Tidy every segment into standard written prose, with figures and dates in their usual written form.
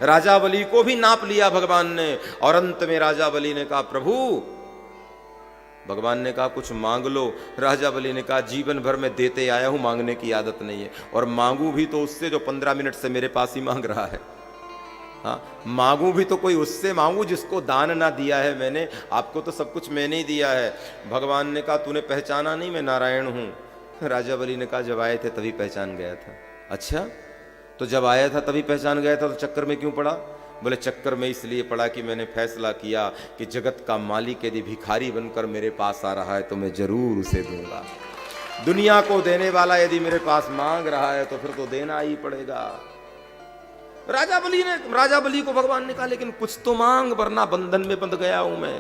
राजा बलि को भी नाप लिया भगवान ने। और अंत में राजा बलि ने कहा प्रभु, भगवान ने कहा कुछ मांग लो। राजा बलि ने कहा जीवन भर में देते आया हूं, मांगने की आदत नहीं है, और मांगू भी तो उससे जो 15 मिनट से मेरे पास ही मांग रहा है। हाँ, मांगू भी तो कोई उससे मांगू जिसको दान ना दिया है मैंने। आपको तो सब कुछ मैंने ही दिया है। भगवान ने कहा तूने पहचाना नहीं मैं नारायण हूं। राजा बलि ने कहा जब आए थे तभी पहचान गया था। अच्छा, तो जब आया था तभी पहचान गया था, तो चक्कर में क्यों पड़ा? बोले चक्कर में इसलिए पड़ा कि मैंने फैसला किया कि जगत का मालिक यदि भिखारी बनकर मेरे पास आ रहा है तो मैं जरूर उसे दूंगा। दुनिया को देने वाला यदि मेरे पास मांग रहा है तो फिर तो देना ही पड़ेगा। राजा बलि को भगवान ने कहा लेकिन कुछ तो मांग, वरना बंधन में बंध गया हूं मैं।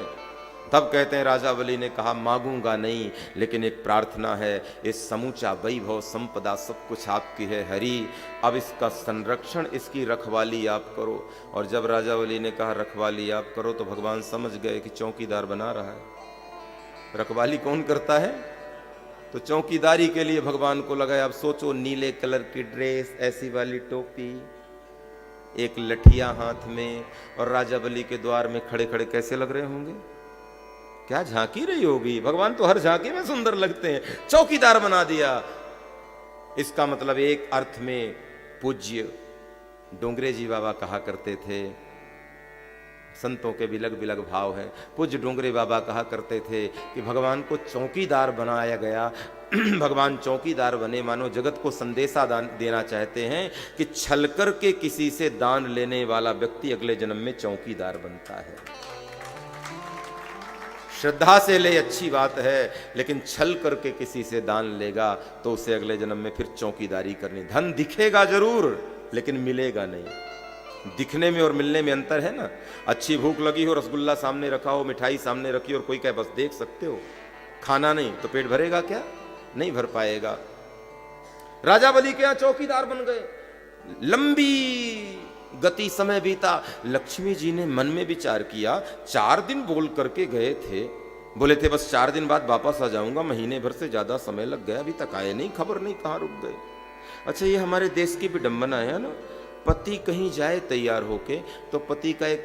तब कहते हैं राजा बलि ने कहा मांगूंगा नहीं, लेकिन एक प्रार्थना है, ये समूचा वैभव संपदा सब कुछ आपकी है हरि, अब इसका संरक्षण, इसकी रखवाली आप करो। और जब राजा बलि ने कहा रखवाली आप करो, तो भगवान समझ गए कि चौकीदार बना रहा है। रखवाली कौन करता है? तो चौकीदारी के लिए भगवान को लगाया। अब सोचो, नीले कलर की ड्रेस, ऐसी वाली टोपी, एक लठिया हाथ में, और राजा बलि के द्वार में खड़े खड़े कैसे लग रहे होंगे? क्या झांकी रही होगी? भगवान तो हर झांकी में सुंदर लगते हैं। चौकीदार बना दिया। इसका मतलब एक अर्थ में पूज्य डोंगरे जी बाबा कहा करते थे, संतों के बिलग बिलग भाव है। पूज्य डोंगरे बाबा कहा करते थे कि भगवान को चौकीदार बनाया गया। भगवान चौकीदार बने, मानो जगत को संदेशा देना चाहते हैं कि छल करके किसी से दान लेने वाला व्यक्ति अगले जन्म में चौकीदार बनता है। श्रद्धा से ले अच्छी बात है, लेकिन छल करके किसी से दान लेगा तो उसे अगले जन्म में फिर चौकीदारी करनी। धन दिखेगा जरूर लेकिन मिलेगा नहीं। दिखने में और मिलने में अंतर है ना। अच्छी भूख लगी हो, रसगुल्ला सामने रखा हो, मिठाई सामने रखी हो, और कोई कहे बस देख सकते हो, खाना नहीं, तो पेट भरेगा क्या? नहीं भर पाएगा। राजा बलि के यहां चौकीदार बन गए। लंबी गति समय बीता। लक्ष्मी जी ने मन में विचार किया, 4 दिन बोल करके गए थे, बोले थे बस 4 दिन बाद वापस आ जाऊंगा, महीने भर से ज्यादा समय लग गया, अभी तक आए नहीं, खबर नहीं कहां रुक गए। अच्छा, ये हमारे देश की विडंबना है ना। पति कहीं जाए तैयार होके तो पत्नी का एक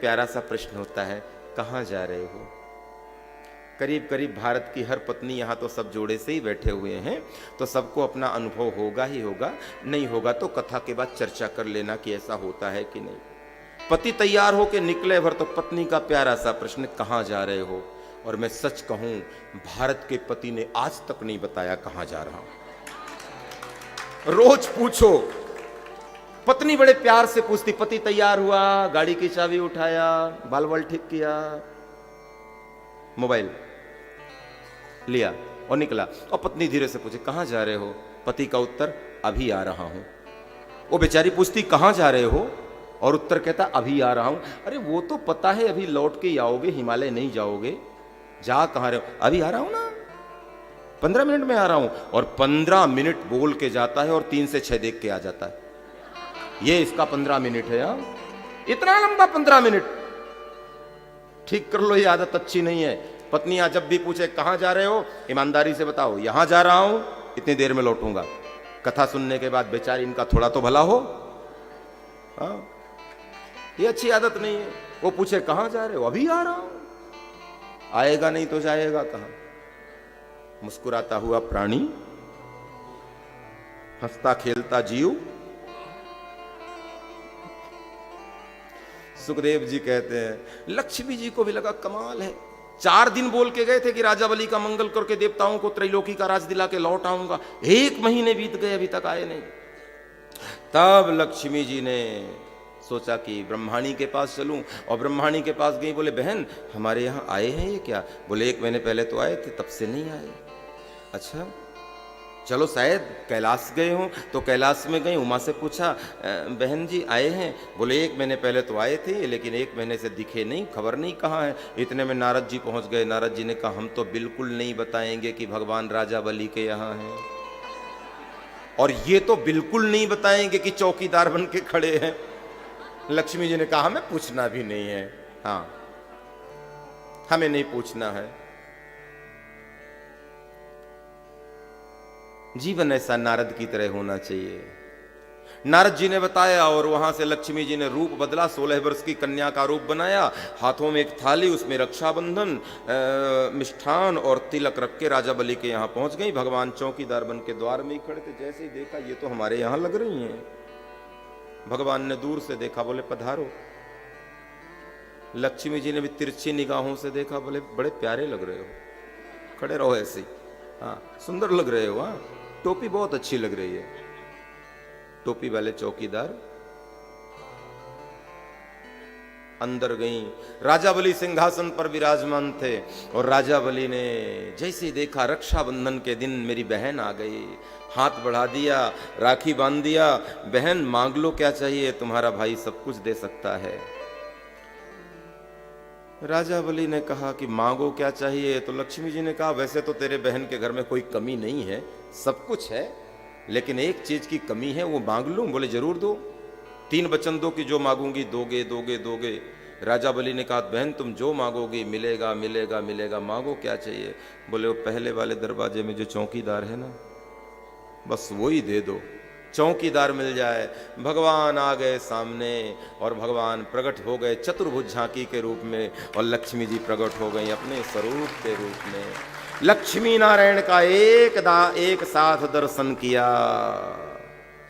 प्यारा सा प्रश्न होता है, कहां जा रहे हो? करीब करीब भारत की हर पत्नी, यहाँ तो सब जोड़े से ही बैठे हुए हैं, तो सबको अपना अनुभव होगा ही होगा। नहीं होगा तो कथा के बाद चर्चा कर लेना कि ऐसा होता है कि नहीं। पति तैयार होके निकले भर तो पत्नी का प्यारा सा प्रश्न, कहां जा रहे हो? और मैं सच कहूं, भारत के पति ने आज तक नहीं बताया कहां जा रहा हूं। रोज पूछो, पत्नी बड़े प्यार से पूछती, पति तैयार हुआ, गाड़ी की चाबी उठाया, बाल बाल ठीक किया, मोबाइल लिया और निकला। और पत्नी धीरे से पूछे कहां जा रहे हो? पति का उत्तर, अभी आ रहा हूं। वो बेचारी पूछती कहां जा रहे हो? और उत्तर कहता अभी आ रहा हूं। अरे वो तो पता है अभी लौट के आओगे, हिमालय नहीं जाओगे, जा कहां रहे हो? अभी आ रहा हूं ना, 15 मिनट में आ रहा हूं। और 15 मिनट बोल के जाता है और 3 से 6 देख के आ जाता है। ये इसका 15 मिनट है। यार इतना लंबा 15 मिनट, ठीक कर लो, ये आदत अच्छी नहीं है। पत्नियां जब भी पूछे कहां जा रहे हो, ईमानदारी से बताओ, यहां जा रहा हूं, इतनी देर में लौटूंगा। कथा सुनने के बाद बेचारी इनका थोड़ा तो भला हो। ये अच्छी आदत नहीं है। वो पूछे कहां जा रहे हो? अभी आ रहा हूं। आएगा नहीं तो जाएगा कहां? मुस्कुराता हुआ प्राणी, हंसता खेलता जीव। सुखदेव जी कहते हैं लक्ष्मी जी को भी लगा कमाल है, 4 दिन बोल के गए थे कि राजा बलि का मंगल करके देवताओं को त्रैलोकी का राज दिला के लौट आऊंगा, 1 महीने बीत गए अभी तक आए नहीं। तब लक्ष्मी जी ने सोचा कि ब्रह्माणी के पास चलूं, और ब्रह्माणी के पास गई। बोले बहन हमारे यहाँ आए हैं ये क्या? बोले 1 महीने पहले तो आए थे, तब से नहीं आए। अच्छा चलो शायद कैलाश गए हों। तो कैलाश में गई, उमा से पूछा बहन जी आए हैं? बोले 1 महीने पहले तो आए थे, लेकिन 1 महीने से दिखे नहीं, खबर नहीं कहाँ है। इतने में नारद जी पहुंच गए। नारद जी ने कहा हम तो बिल्कुल नहीं बताएंगे कि भगवान राजा बलि के यहाँ हैं, और ये तो बिल्कुल नहीं बताएंगे कि चौकीदार बन के खड़े हैं। लक्ष्मी जी ने कहा हमें पूछना भी नहीं है। हाँ, हमें नहीं पूछना है। जीवन ऐसा नारद की तरह होना चाहिए। नारद जी ने बताया और वहां से लक्ष्मी जी ने रूप बदला, 16 वर्ष की कन्या का रूप बनाया, हाथों में एक थाली, उसमें रक्षाबंधन, मिष्ठान और तिलक रख के राजा बलि के यहाँ पहुंच गई। भगवान चौकीदार बन के द्वार में ही खड़े थे। जैसे ही देखा ये तो हमारे यहाँ लग रही हैं, भगवान ने दूर से देखा, बोले पधारो। लक्ष्मी जी ने भी तिरछी निगाहों से देखा, बोले बड़े प्यारे लग रहे हो, खड़े रहो ऐसे ही, हाँ सुंदर लग रहे हो, हाँ टोपी बहुत अच्छी लग रही है। टोपी वाले चौकीदार अंदर गई। राजा बलि सिंहासन पर विराजमान थे और राजा बलि ने जैसे ही देखा रक्षाबंधन के दिन मेरी बहन आ गई, हाथ बढ़ा दिया, राखी बांध दिया, बहन मांग लो क्या चाहिए, तुम्हारा भाई सब कुछ दे सकता है। राजा बलि ने कहा कि मांगो क्या चाहिए, तो लक्ष्मी जी ने कहा वैसे तो तेरे बहन के घर में कोई कमी नहीं है, सब कुछ है, लेकिन एक चीज की कमी है, वो मांग लूं। बोले जरूर दो, 3 वचन दो कि जो मांगूंगी दोगे दोगे दोगे। राजा बलि ने कहा बहन तुम जो मांगोगी मिलेगा मिलेगा मिलेगा, मांगो क्या चाहिए। बोले वो पहले वाले दरवाजे में जो चौकीदार है ना, बस वो ही दे दो, चौकीदार मिल जाए। भगवान आ गए सामने और भगवान प्रकट हो गए चतुर्भुज झांकी के रूप में, और लक्ष्मी जी प्रकट हो गई अपने स्वरूप के रूप में। लक्ष्मी नारायण का एक साथ दर्शन किया।